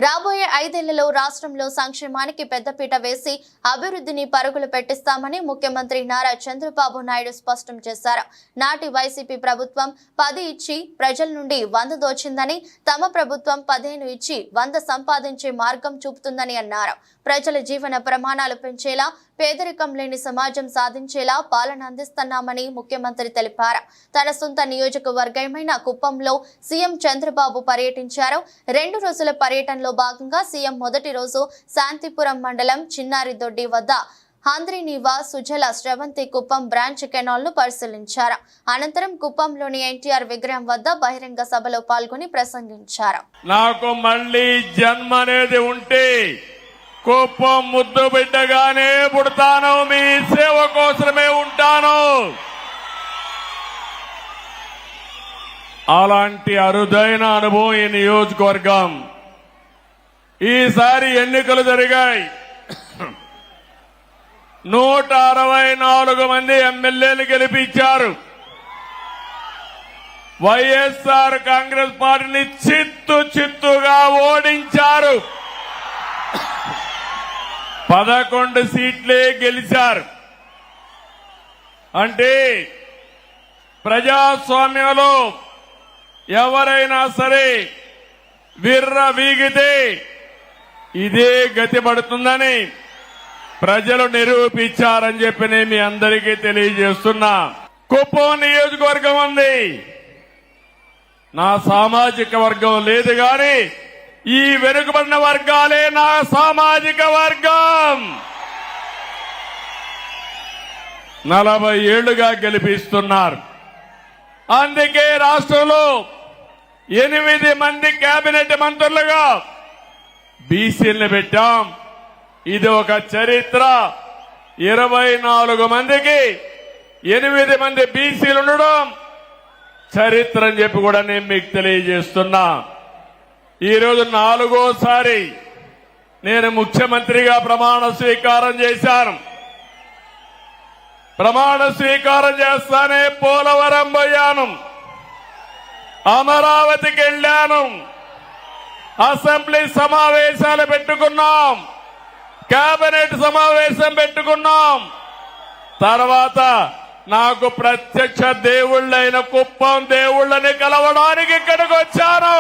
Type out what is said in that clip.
రాబోయే 5 ఏళ్లలో రాష్ట్రంలో సంక్షేమానికి పెద్దపీట వేసి అభివృద్ధిని పరుగులు పెట్టిస్తామని ముఖ్యమంత్రి నారా చంద్రబాబు నాయుడు స్పష్టం చేశారు. నాటి వైసీపీ ప్రభుత్వం 10 ఇచ్చి ప్రజల నుండి 100 దోచిందని, తమ ప్రభుత్వం 15 ఇచ్చి 100 సంపాదించే మార్గం చూపుతుందని అన్నారు. ప్రజల జీవన ప్రమాణాలు పెంచేలా, పేదరికం లేని సమాజం సాధించేలా పాలన అందిస్తున్నామని ముఖ్యమంత్రి తెలిపారు. తన సొంత నియోజకవర్గమైన కుప్పంలో సీఎం చంద్రబాబు పర్యటించారు. 2 రోజుల పర్యటనలో భాగంగా సీఎం మొదటి రోజు శాంతిపురం మండలం చిన్నారిదొడ్డి వద్ద హంద్రీనీవా సుజల శ్రవంతి కుప్పం బ్రాంచ్ కెనాల్ ను పరిశీలించారు. అనంతరం కుప్పంలోని ఎన్టీఆర్ విగ్రహం వద్ద బహిరంగ సభలో పాల్గొని ప్రసంగించారు. నాకు మళ్ళీ జన్మ అనేది ఉంటే కుప్పం ముద్దు బిడ్డగానే పుడతాను, మీ సేవ కోసమే ఉంటాను. అలాంటి అరుదైన అనుభవం ఈ నియోజకవర్గం. ఈసారి ఎన్నికలు జరిగాయి. 164 మంది ఎమ్మెల్యేలు గెలిపించారు. వైఎస్ఆర్ కాంగ్రెస్ పార్టీని చిత్తుగా ఓడించారు. 11 సీట్లే గెలిచారు. అంటే ప్రజాస్వామ్యంలో ఎవరైనా సరే విర్ర వీగితే ఇదే గతి పడుతుందని ప్రజలు నిరూపించారని చెప్పి నేను మీ అందరికీ తెలియజేస్తున్నా. కుప్పం నియోజకవర్గం ఉంది, నా సామాజిక వర్గం లేదు గాని ఈ వెనుకబడిన వర్గాలే నా సామాజిక వర్గం. 40 ఏళ్లుగా గెలిపిస్తున్నారు. అందుకే రాష్ట్రంలో 8 మంది కేబినెట్ మంత్రులుగా బీసీలను పెట్టాం. ఇది ఒక చరిత్ర. 24 మందికి 8 మంది బీసీలు ఉండడం చరిత్ర అని చెప్పి కూడా నేను మీకు తెలియజేస్తున్నా. ఈరోజు 4వసారి నేను ముఖ్యమంత్రిగా ప్రమాణ స్వీకారం చేశాను. ప్రమాణ స్వీకారం చేస్తానే పోలవరం పోయాను, అమరావతికి వెళ్లాను, అసెంబ్లీ సమావేశాలు పెట్టుకున్నాం, కేబినెట్ సమావేశం పెట్టుకున్నాం. తర్వాత నాకు ప్రత్యక్ష దేవుళ్ళైన కుప్పం దేవుళ్ళని కలవడానికి ఇక్కడికి వచ్చాను.